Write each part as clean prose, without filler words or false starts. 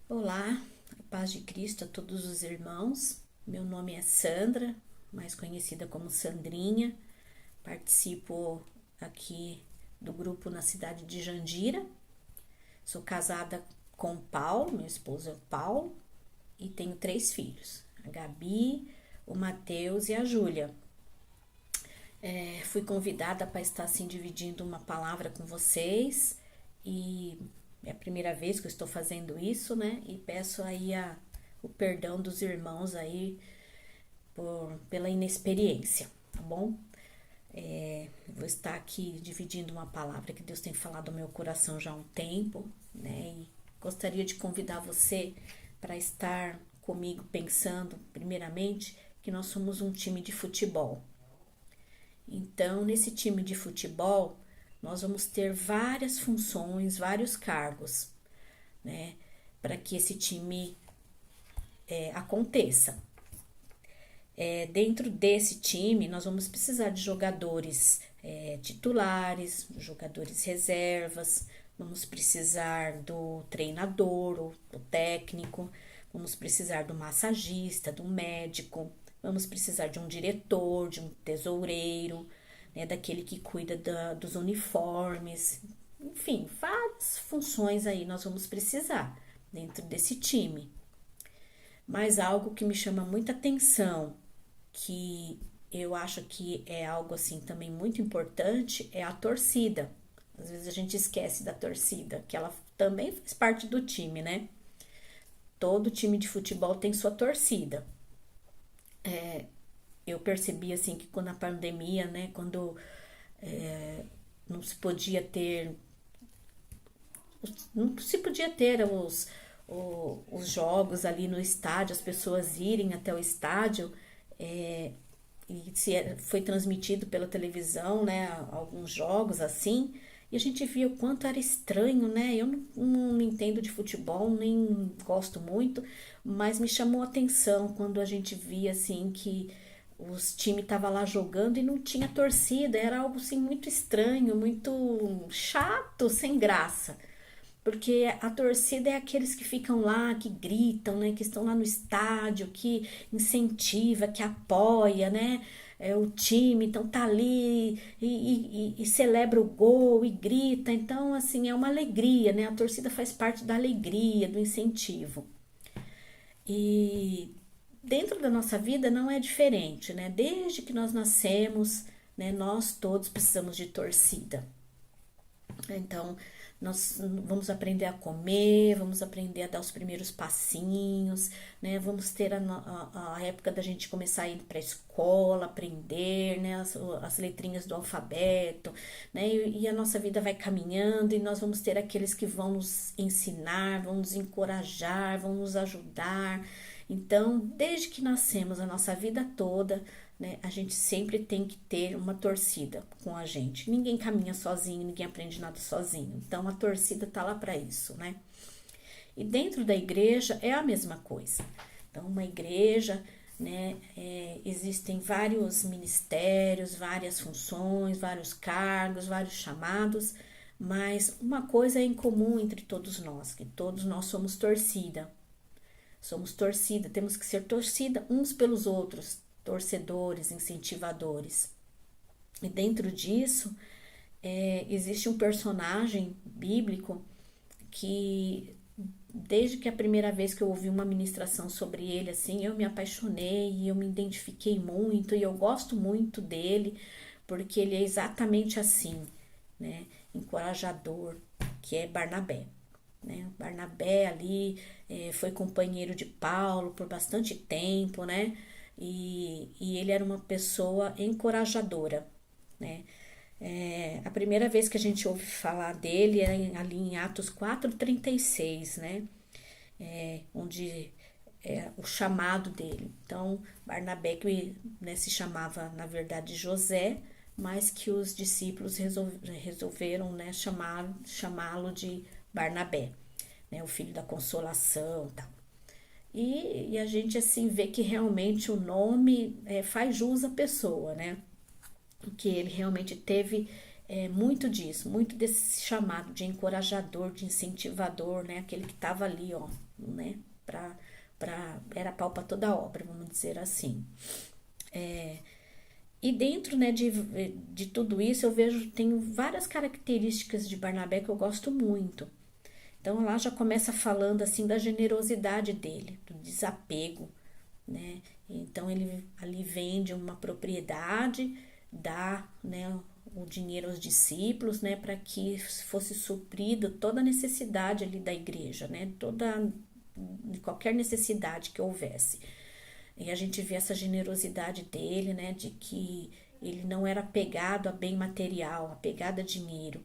Olá, a paz de Cristo a todos os irmãos. Meu nome é Sandra, mais conhecida como Sandrinha. Participo aqui do grupo na cidade de Jandira. Sou casada com o Paulo, meu esposo é o Paulo, e tenho 3 filhos: a Gabi, o Mateus e a Júlia. Fui convidada para estar assim dividindo uma palavra com vocês e é a primeira vez que eu estou fazendo isso, né? E peço aí o perdão dos irmãos aí pela inexperiência, tá bom? Vou estar aqui dividindo uma palavra que Deus tem falado ao meu coração já há um tempo, né? E gostaria de convidar você para estar comigo pensando, primeiramente, que nós somos um time de futebol. Então, nesse time de futebol, nós vamos ter várias funções, vários cargos, né, para que esse time aconteça. Dentro desse time, nós vamos precisar de jogadores titulares, jogadores reservas, vamos precisar do treinador, do técnico, vamos precisar do massagista, do médico, vamos precisar de um diretor, de um tesoureiro, né, daquele que cuida dos uniformes, enfim, várias funções aí nós vamos precisar dentro desse time. Mas algo que me chama muita atenção, que eu acho que é algo assim também muito importante, é a torcida. Às vezes a gente esquece da torcida, que ela também faz parte do time, né? Todo time de futebol tem sua torcida. Eu percebi assim que quando a pandemia, né, quando não se podia ter, não se podia ter os jogos ali no estádio, as pessoas irem até o estádio, é, e foi transmitido pela televisão, né, alguns jogos assim, e a gente via o quanto era estranho, né? Eu não entendo de futebol, nem gosto muito, mas me chamou a atenção quando a gente via assim que os times estavam lá jogando e não tinha torcida, era algo assim muito estranho, muito chato, sem graça. Porque a torcida é aqueles que ficam lá, que gritam, né? Que estão lá no estádio, que incentiva, que apoia, né? O time, então tá ali e celebra o gol e grita. Então, assim, é uma alegria, né? A torcida faz parte da alegria, do incentivo. E dentro da nossa vida não é diferente, né? Desde que nós nascemos, né? Nós todos precisamos de torcida. Então, nós vamos aprender a comer, vamos aprender a dar os primeiros passinhos, né? Vamos ter a época da gente começar a ir para a escola, aprender, né? As letrinhas do alfabeto, né? E a nossa vida vai caminhando e nós vamos ter aqueles que vão nos ensinar, vão nos encorajar, vão nos ajudar. Então, desde que nascemos, a nossa vida toda, né, a gente sempre tem que ter uma torcida com a gente. Ninguém caminha sozinho, ninguém aprende nada sozinho. Então, a torcida tá lá para isso, né? E dentro da igreja é a mesma coisa. Então, uma igreja, né, existem vários ministérios, várias funções, vários cargos, vários chamados, mas uma coisa é em comum entre todos nós, que todos nós somos torcida. Somos torcida, temos que ser torcida uns pelos outros, torcedores, incentivadores. E dentro disso, existe um personagem bíblico que, desde que a primeira vez que eu ouvi uma ministração sobre ele, assim, eu me apaixonei e eu me identifiquei muito e eu gosto muito dele, porque ele é exatamente assim, né? Encorajador, que é Barnabé. Né? Barnabé ali foi companheiro de Paulo por bastante tempo, né? E ele era uma pessoa encorajadora, né? A primeira vez que a gente ouve falar dele é ali em Atos 4:36, né? Onde é o chamado dele. Então, Barnabé, que, né, se chamava, na verdade, José, mas que os discípulos resolveram, né, chamá-lo de Barnabé, né, o filho da consolação, tal. E a gente assim vê que realmente o nome faz jus à pessoa, né? Que ele realmente teve muito disso, muito desse chamado de encorajador, de incentivador, né? Aquele que estava ali, ó, né? Era pau para toda a obra, vamos dizer assim. E dentro, né, de tudo isso, eu vejo, tenho várias características de Barnabé que eu gosto muito. Então lá já começa falando assim da generosidade dele, do desapego, né? Então ele ali vende uma propriedade, dá, né, o dinheiro aos discípulos, né, para que fosse suprida toda a necessidade ali da igreja, né? Qualquer necessidade que houvesse. E a gente vê essa generosidade dele, né, de que ele não era apegado a bem material, apegado a dinheiro,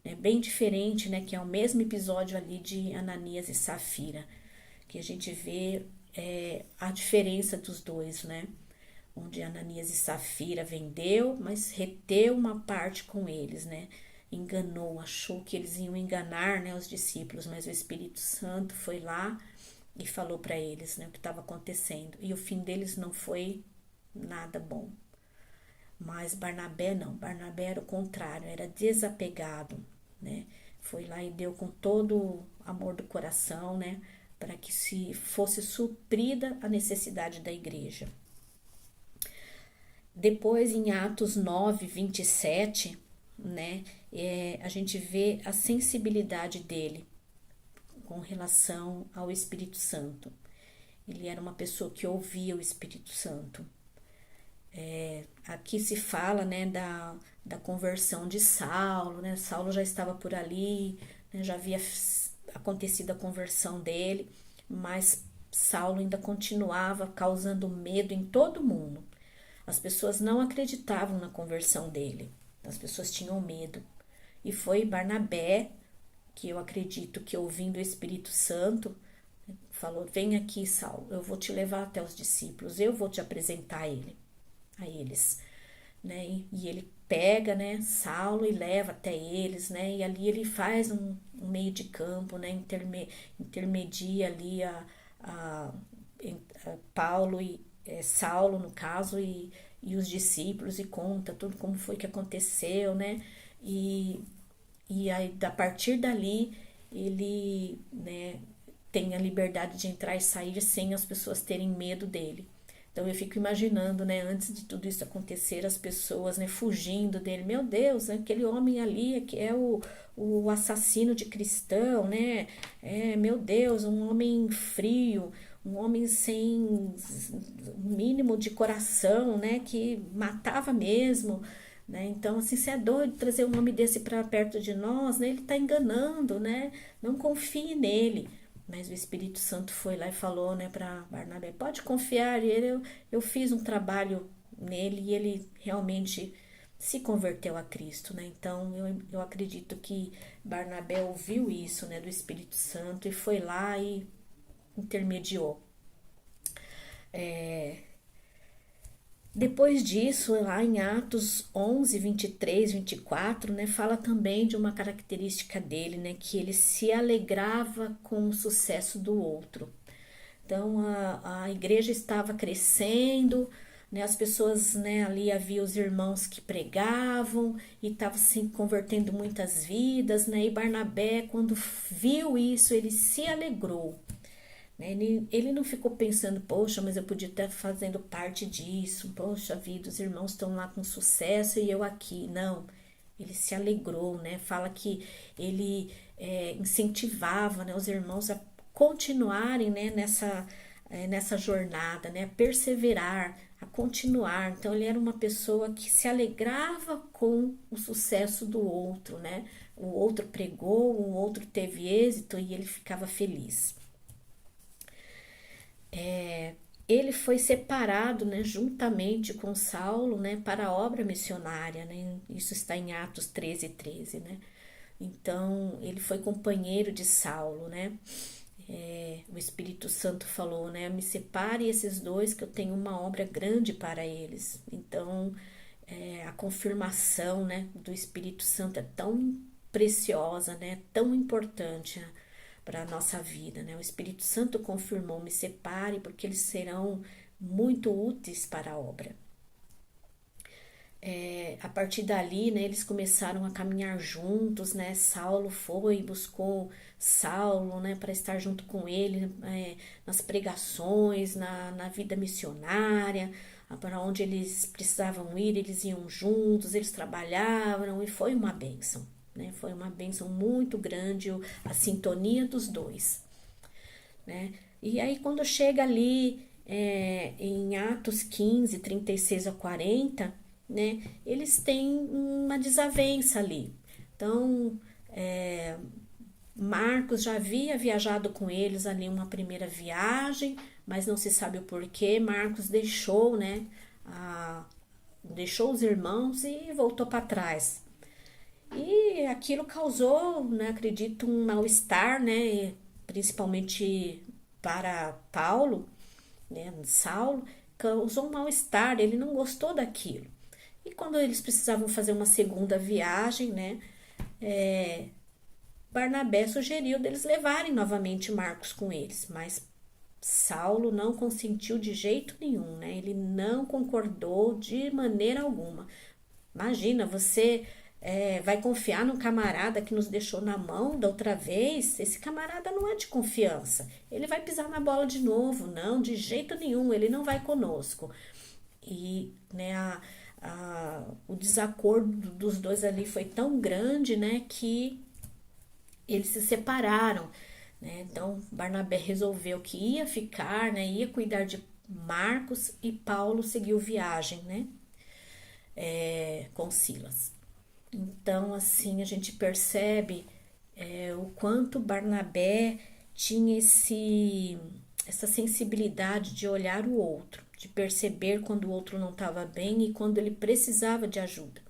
né, bem diferente, né, que é o mesmo episódio ali de Ananias e Safira, que a gente vê a diferença dos dois, né, onde Ananias e Safira vendeu, mas reteu uma parte com eles, né, enganou, achou que eles iam enganar, né, os discípulos, mas o Espírito Santo foi lá e falou para eles, né, o que estava acontecendo. E o fim deles não foi nada bom. Mas Barnabé não, Barnabé era o contrário, era desapegado, né? Foi lá e deu com todo o amor do coração, né, para que se fosse suprida a necessidade da igreja. Depois, em Atos 9, 27, né, a gente vê a sensibilidade dele com relação ao Espírito Santo. Ele era uma pessoa que ouvia o Espírito Santo. Aqui se fala, né, da conversão de Saulo, né? Saulo já estava por ali, né, já havia acontecido a conversão dele, mas Saulo ainda continuava causando medo em todo mundo. As pessoas não acreditavam na conversão dele, as pessoas tinham medo. E foi Barnabé, que eu acredito que ouvindo o Espírito Santo, falou: vem aqui, Saulo, eu vou te levar até os discípulos, eu vou te apresentar a eles, né? E ele pega, né, Saulo e leva até eles, né? E ali ele faz um meio de campo, né? Intermedia ali a, a Paulo e Saulo, no caso, e os discípulos, e conta tudo como foi que aconteceu, né? E aí, a partir dali, ele, né, tem a liberdade de entrar e sair sem as pessoas terem medo dele. Então eu fico imaginando, né, antes de tudo isso acontecer, as pessoas, né, fugindo dele. Meu Deus, aquele homem ali que é o assassino de cristão, né? Meu Deus, um homem frio, um homem sem mínimo de coração, né, que matava mesmo, né? Então, assim, você é doido trazer um homem desse para perto de nós, né? Ele está enganando, né? Não confie nele. Mas o Espírito Santo foi lá e falou, né, para Barnabé: pode confiar. E eu fiz um trabalho nele e ele realmente se converteu a Cristo, né? Então, eu acredito que Barnabé ouviu isso, né, do Espírito Santo e foi lá e intermediou. Depois disso, lá em Atos 11, 23, 24, né, fala também de uma característica dele, né, que ele se alegrava com o sucesso do outro. Então, a igreja estava crescendo, né, as pessoas, né, ali havia os irmãos que pregavam e estavam se convertendo muitas vidas, né, e Barnabé, quando viu isso, ele se alegrou, né? Ele não ficou pensando: poxa, mas eu podia estar fazendo parte disso, poxa vida, os irmãos estão lá com sucesso e eu aqui. Não, ele se alegrou, né? Fala que ele incentivava, né, os irmãos a continuarem, né, nessa jornada, né, a perseverar, a continuar. Então ele era uma pessoa que se alegrava com o sucesso do outro, né? O outro pregou, o outro teve êxito e ele ficava feliz. Ele foi separado, né, juntamente com Saulo, né, para a obra missionária, né? Isso está em Atos 13, 13, né? Então, ele foi companheiro de Saulo, né? O Espírito Santo falou, né, me separe esses dois que eu tenho uma obra grande para eles. Então, a confirmação, né, do Espírito Santo é tão preciosa, né, tão importante para a nossa vida, né? O Espírito Santo confirmou: me separe porque eles serão muito úteis para a obra. A partir dali, né, eles começaram a caminhar juntos, né? Saulo foi e buscou Saulo, né, para estar junto com ele, nas pregações, na vida missionária, para onde eles precisavam ir, eles iam juntos, eles trabalhavam e foi uma bênção, né? Foi uma bênção muito grande a sintonia dos dois, né? E aí quando chega ali em Atos 15, 36 a 40, né, eles têm uma desavença ali. Então, Marcos já havia viajado com eles ali uma primeira viagem, mas não se sabe o porquê. Marcos deixou, né, deixou os irmãos e voltou para trás. E aquilo causou, né, acredito, um mal-estar, né, principalmente para Paulo, né, Saulo, causou um mal-estar, ele não gostou daquilo. E quando eles precisavam fazer uma segunda viagem, né, Barnabé sugeriu deles levarem novamente Marcos com eles, mas Saulo não consentiu de jeito nenhum, né? Ele não concordou de maneira alguma. Imagina, você vai confiar num camarada que nos deixou na mão da outra vez? Esse camarada não é de confiança. Ele vai pisar na bola de novo. Não, de jeito nenhum, ele não vai conosco. E né, o desacordo dos dois ali foi tão grande, né, que eles se separaram, né? Então Barnabé resolveu que ia ficar, né, ia cuidar de Marcos e Paulo seguiu viagem, né, com Silas. Então assim a gente percebe o quanto Barnabé tinha essa sensibilidade de olhar o outro, de perceber quando o outro não estava bem e quando ele precisava de ajuda.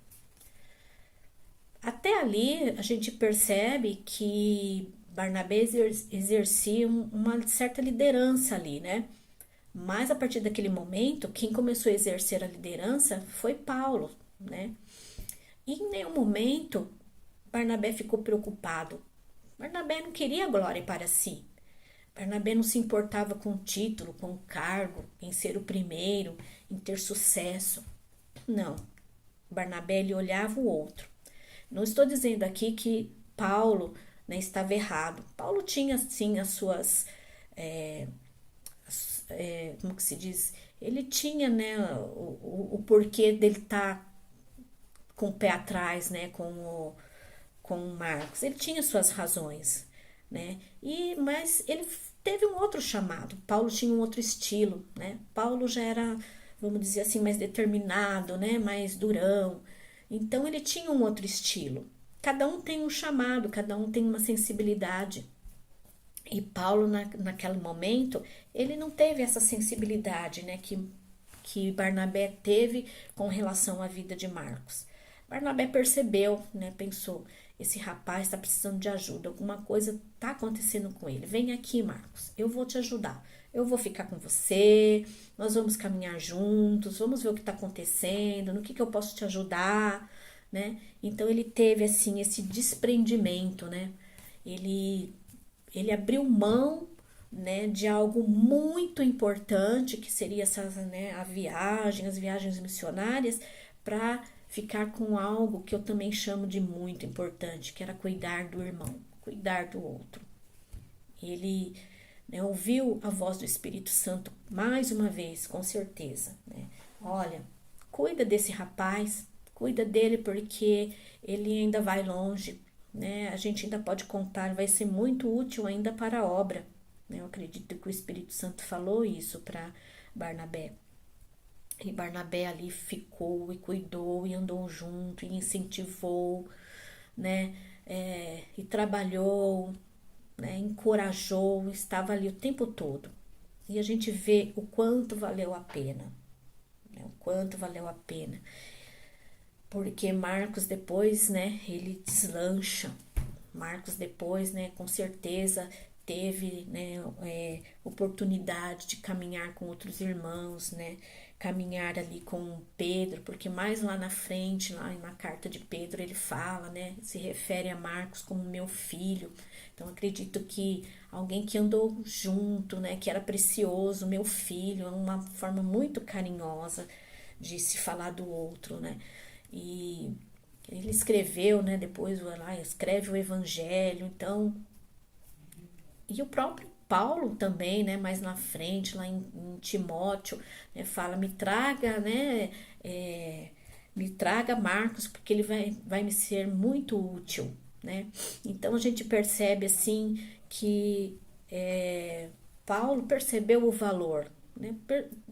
Até ali a gente percebe que Barnabé exercia uma certa liderança ali, né? Mas a partir daquele momento, quem começou a exercer a liderança foi Paulo, né? E em nenhum momento Barnabé ficou preocupado. Barnabé não queria glória para si. Barnabé não se importava com o título, com o cargo, em ser o primeiro, em ter sucesso. Não. Barnabé ele olhava o outro. Não estou dizendo aqui que Paulo, né, estava errado. Paulo tinha sim as suas, como que se diz? Ele tinha, né, o porquê dele estar com o pé atrás, né, com o Marcos. Ele tinha suas razões, né? Mas ele teve um outro chamado. Paulo tinha um outro estilo, né? Paulo já era, vamos dizer assim, mais determinado, né? Mais durão. Então ele tinha um outro estilo. Cada um tem um chamado, cada um tem uma sensibilidade. E Paulo, naquele momento, ele não teve essa sensibilidade, né, que Barnabé teve com relação à vida de Marcos. Barnabé percebeu, né, pensou, esse rapaz está precisando de ajuda, alguma coisa está acontecendo com ele. Vem aqui, Marcos, eu vou te ajudar. Eu vou ficar com você, nós vamos caminhar juntos, vamos ver o que está acontecendo, no que eu posso te ajudar, né? Então ele teve assim esse desprendimento, né? Ele ele abriu mão, né, de algo muito importante que seria né, as viagens missionárias, para ficar com algo que eu também chamo de muito importante, que era cuidar do irmão, cuidar do outro. Ele, né, ouviu a voz do Espírito Santo mais uma vez, com certeza, né? Olha, cuida desse rapaz, cuida dele porque ele ainda vai longe, né? A gente ainda pode contar, vai ser muito útil ainda para a obra, né? Eu acredito que o Espírito Santo falou isso para Barnabé. E Barnabé ali ficou e cuidou e andou junto e incentivou, né? E trabalhou, né? Encorajou, estava ali o tempo todo. E a gente vê o quanto valeu a pena, né? O quanto valeu a pena. Porque Marcos depois, né, ele deslancha. Marcos depois, né, com certeza teve, né, oportunidade de caminhar com outros irmãos, né, caminhar ali com Pedro, porque mais lá na frente, lá na carta de Pedro, ele fala, né, se refere a Marcos como meu filho. Então acredito que alguém que andou junto, né, que era precioso, meu filho, é uma forma muito carinhosa, de se falar do outro, né? E ele escreveu, né? Depois lá escreve o Evangelho, então. E o próprio Paulo também, né? Mais na frente, lá em Timóteo, né, fala: me traga, né? é, Me traga Marcos, porque ele vai me ser muito útil, né? Então a gente percebe assim que Paulo percebeu o valor, né?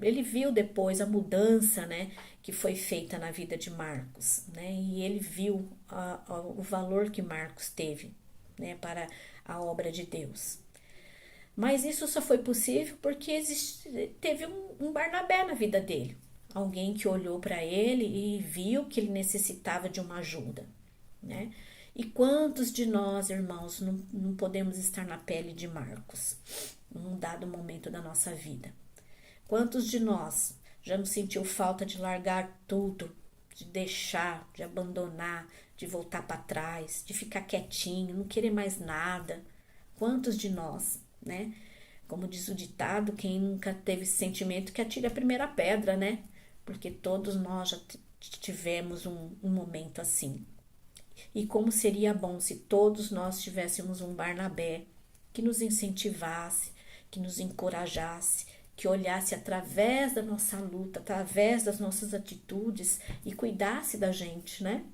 Ele viu depois a mudança, né, que foi feita na vida de Marcos, né? E ele viu o valor que Marcos teve, né, para a obra de Deus. Mas isso só foi possível porque teve um Barnabé na vida dele. Alguém que olhou para ele e viu que ele necessitava de uma ajuda, né? E quantos de nós, irmãos, não podemos estar na pele de Marcos num dado momento da nossa vida? Quantos de nós já nos sentiu falta de largar tudo, de deixar, de abandonar, de voltar para trás, de ficar quietinho, não querer mais nada? Quantos de nós, né? Como diz o ditado, quem nunca teve esse sentimento que atire a primeira pedra, né? Porque todos nós já tivemos um momento assim. E como seria bom se todos nós tivéssemos um Barnabé que nos incentivasse, que nos encorajasse, que olhasse através da nossa luta, através das nossas atitudes e cuidasse da gente, né?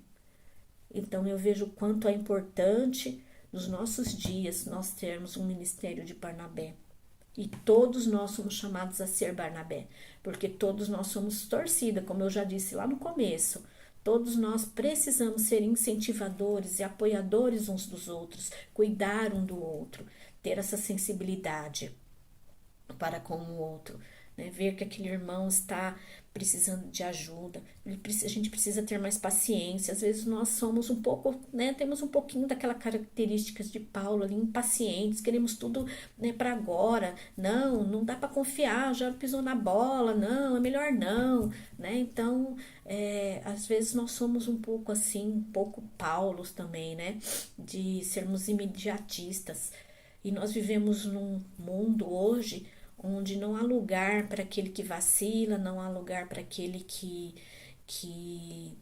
Então eu vejo o quanto é importante nos nossos dias nós termos um ministério de Barnabé. E todos nós somos chamados a ser Barnabé, porque todos nós somos torcida, como eu já disse lá no começo. Todos nós precisamos ser incentivadores e apoiadores uns dos outros, cuidar um do outro, ter essa sensibilidade para com o outro, né? Ver que aquele irmão está precisando de ajuda. A gente precisa ter mais paciência. Às vezes nós somos um pouco, né? Temos um pouquinho daquela características de Paulo ali, impacientes, queremos tudo, né, para agora. Não, não dá para confiar, já pisou na bola, não, é melhor não, né? Então, às vezes nós somos um pouco assim, um pouco Paulos também, né? De sermos imediatistas. E nós vivemos num mundo hoje onde não há lugar para aquele que vacila, não há lugar para aquele que, que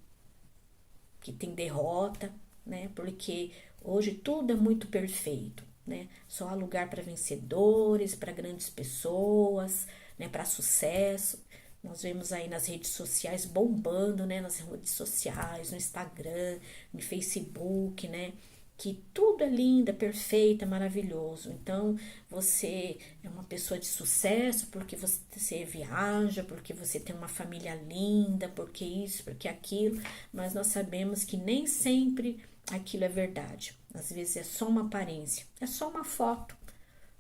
tem derrota, né? Porque hoje tudo é muito perfeito, né? Só há lugar para vencedores, para grandes pessoas, né? Para sucesso. Nós vemos aí nas redes sociais bombando, né? Nas redes sociais, no Instagram, no Facebook, né? Que tudo é lindo, é perfeito, é maravilhoso. Então, você é uma pessoa de sucesso porque você viaja, porque você tem uma família linda, porque isso, porque aquilo, mas nós sabemos que nem sempre aquilo é verdade. Às vezes é só uma aparência, é só uma foto,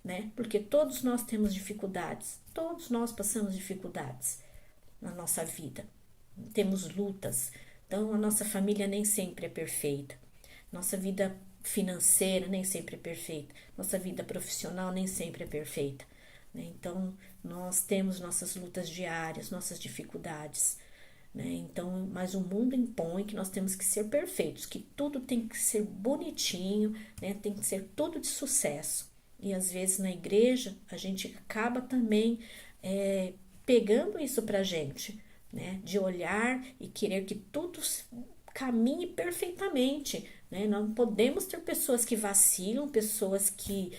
né? Porque todos nós temos dificuldades, todos nós passamos dificuldades na nossa vida, temos lutas. Então, a nossa família nem sempre é perfeita. Nossa vida financeira nem sempre é perfeita. Nossa vida profissional nem sempre é perfeita, né? Então, nós temos nossas lutas diárias, nossas dificuldades, né? Então, mas o mundo impõe que nós temos que ser perfeitos, que tudo tem que ser bonitinho, né? Tem que ser tudo de sucesso. E às vezes na igreja a gente acaba também pegando isso pra gente, né? De olhar e querer que tudo caminhe perfeitamente, né? Não podemos ter pessoas que vacilam, pessoas que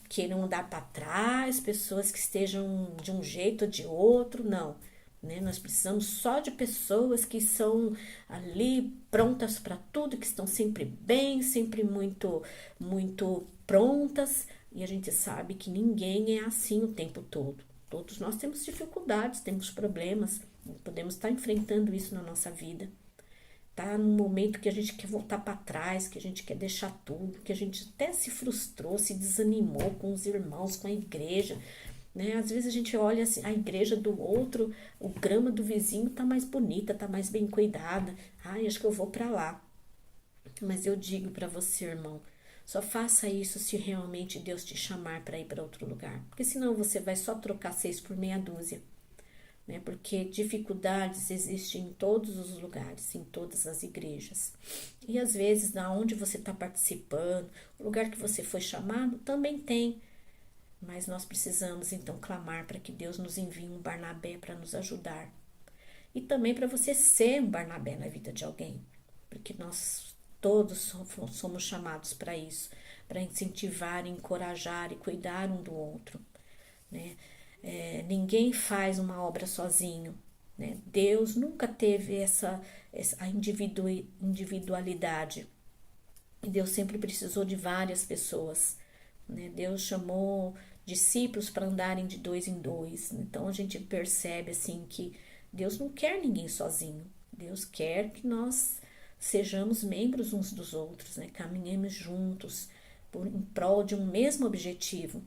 queiram andar para trás, pessoas que estejam de um jeito ou de outro, não. Né? Nós precisamos só de pessoas que são ali prontas para tudo, que estão sempre bem, sempre muito prontas. E a gente sabe que ninguém é assim o tempo todo. Todos nós temos dificuldades, temos problemas, podemos estar enfrentando isso na nossa vida. Tá num momento que a gente quer voltar para trás, que a gente quer deixar tudo, que a gente até se frustrou, se desanimou com os irmãos, com a igreja, né? Às vezes a gente olha assim, a igreja do outro, o grama do vizinho tá mais bonita, tá mais bem cuidada. Ai, acho que eu vou para lá. Mas eu digo para você, irmão, só faça isso se realmente Deus te chamar para ir para outro lugar, porque senão você vai só trocar 6 por meia dúzia, né? Porque dificuldades existem em todos os lugares, em todas as igrejas. E às vezes, na onde você está participando, o lugar que você foi chamado, também tem. Mas nós precisamos então clamar para que Deus nos envie um Barnabé para nos ajudar. e também para você ser um Barnabé na vida de alguém, porque nós todos somos chamados para isso, para incentivar, encorajar e cuidar um do outro, né? Ninguém faz uma obra sozinho, né? Deus nunca teve essa individualidade, e Deus sempre precisou de várias pessoas, né? Deus chamou discípulos para andarem de dois em dois. Então a gente percebe assim que Deus não quer ninguém sozinho. Deus quer que nós sejamos membros uns dos outros, né? Caminhemos juntos em prol de um mesmo objetivo.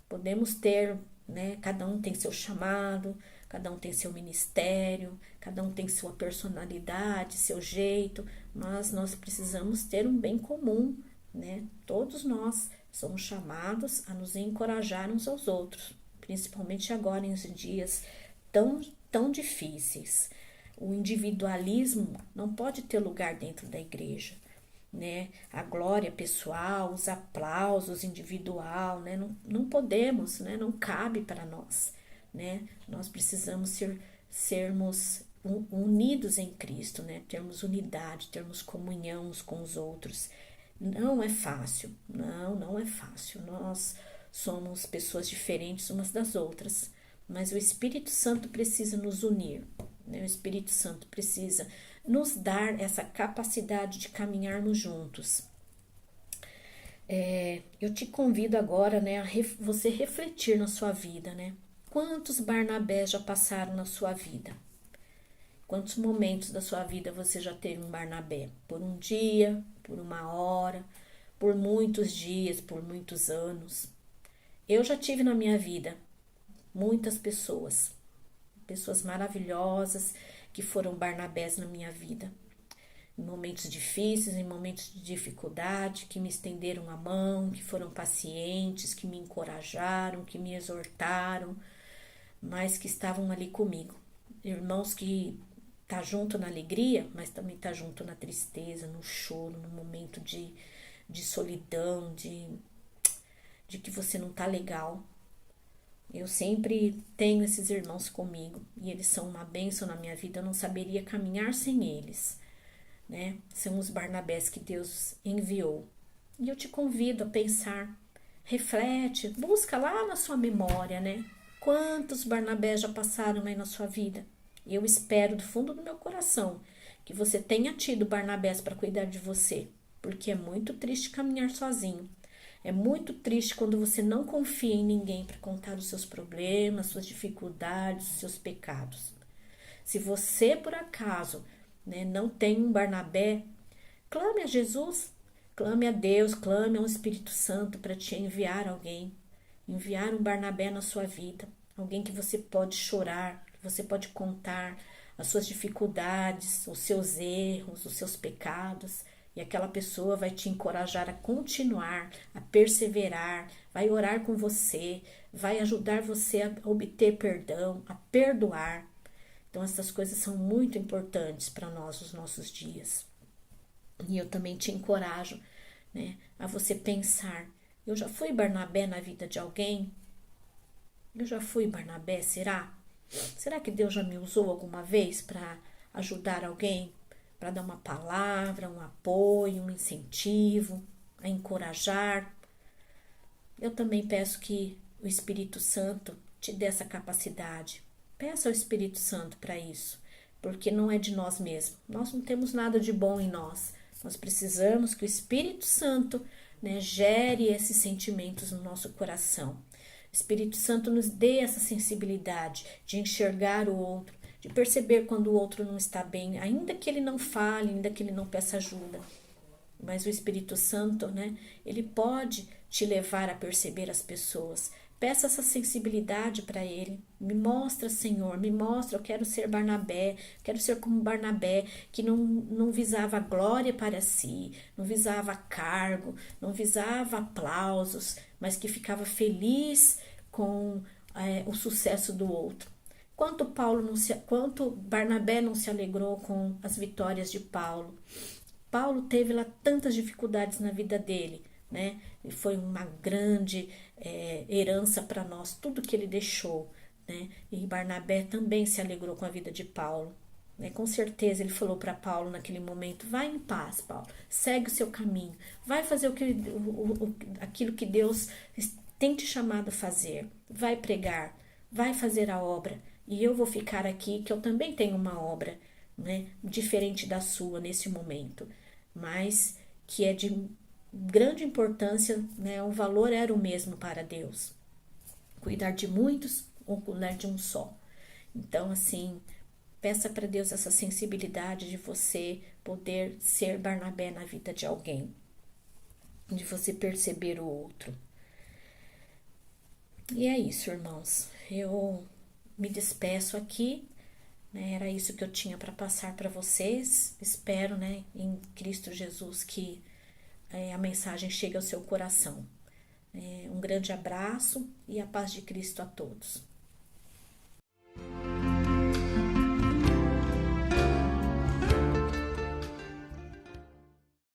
Podemos ter, né? Cada um tem seu chamado, cada um tem seu ministério, cada um tem sua personalidade, seu jeito, mas nós precisamos ter um bem comum, né? Todos nós somos chamados a nos encorajar uns aos outros, principalmente agora em dias tão difíceis. O individualismo não pode ter lugar dentro da igreja, né? A glória pessoal, os aplausos individual, né? Não podemos, né? Não cabe para nós, né? Nós precisamos sermos unidos em Cristo, né? Termos unidade, termos comunhão uns com os outros. Não é fácil, não é fácil. Nós somos pessoas diferentes umas das outras, mas o Espírito Santo precisa nos unir, né? O Espírito Santo precisa nos dar essa capacidade de caminharmos juntos. Eu te convido agora, né, a você refletir na sua vida, né? Quantos Barnabés já passaram na sua vida? Quantos momentos da sua vida você já teve um Barnabé? Por um dia, por uma hora, por muitos dias, por muitos anos. Eu já tive na minha vida muitas pessoas maravilhosas que foram Barnabés na minha vida. Em momentos difíceis, em momentos de dificuldade, que me estenderam a mão, que foram pacientes, que me encorajaram, que me exortaram, mas que estavam ali comigo. Irmãos que tá junto na alegria, mas também tá junto na tristeza, no choro, no momento de solidão, de que você não tá legal. Eu sempre tenho esses irmãos comigo e eles são uma bênção na minha vida. Eu não saberia caminhar sem eles, né? São os Barnabés que Deus enviou. E eu te convido a pensar, reflete, busca lá na sua memória, né? Quantos Barnabés já passaram aí na sua vida? Eu espero do fundo do meu coração que você tenha tido Barnabés para cuidar de você, porque é muito triste caminhar sozinho. É muito triste quando você não confia em ninguém para contar os seus problemas, suas dificuldades, os seus pecados. Se você, por acaso, né, não tem um Barnabé, clame a Jesus, clame a Deus, clame ao Espírito Santo para te enviar alguém, enviar um Barnabé na sua vida, alguém que você pode chorar, que você pode contar as suas dificuldades, os seus erros, os seus pecados, e aquela pessoa vai te encorajar a continuar, a perseverar, vai orar com você, vai ajudar você a obter perdão, a perdoar. Então essas coisas são muito importantes para nós nos nossos dias. E eu também te encorajo, né, a você pensar, eu já fui Barnabé na vida de alguém? Eu já fui Barnabé, será? Será que Deus já me usou alguma vez para ajudar alguém? Para dar uma palavra, um apoio, um incentivo, a encorajar? Eu também peço que o Espírito Santo te dê essa capacidade. Peça ao Espírito Santo para isso, porque não é de nós mesmos. Nós não temos nada de bom em nós. Nós precisamos que o Espírito Santo, né, gere esses sentimentos no nosso coração. O Espírito Santo nos dê essa sensibilidade de enxergar o outro, de perceber quando o outro não está bem, ainda que ele não fale, ainda que ele não peça ajuda. Mas o Espírito Santo, né, ele pode te levar a perceber as pessoas. Peça essa sensibilidade para ele. Me mostra, Senhor, me mostra. Eu quero ser Barnabé, quero ser como Barnabé, que não visava glória para si, não visava cargo, não visava aplausos, mas que ficava feliz com o sucesso do outro. Quanto Barnabé não se alegrou com as vitórias de Paulo. Paulo teve lá tantas dificuldades na vida dele, né? E foi uma grande herança para nós, tudo que ele deixou, né? E Barnabé também se alegrou com a vida de Paulo. né? Com certeza ele falou para Paulo naquele momento: vai em paz, Paulo, segue o seu caminho, vai fazer aquilo que Deus tem te chamado a fazer, vai pregar, vai fazer a obra, e eu vou ficar aqui, que eu também tenho uma obra, né, diferente da sua nesse momento, mas que é de grande importância, né? O valor era o mesmo para Deus. Cuidar de muitos ou cuidar de um só. Então, assim, peça para Deus essa sensibilidade de você poder ser Barnabé na vida de alguém, de você perceber o outro. E é isso, irmãos. Eu me despeço aqui, né? Era isso que eu tinha para passar para vocês. Espero, né, em Cristo Jesus, que a mensagem chegue ao seu coração. Um grande abraço e a paz de Cristo a todos.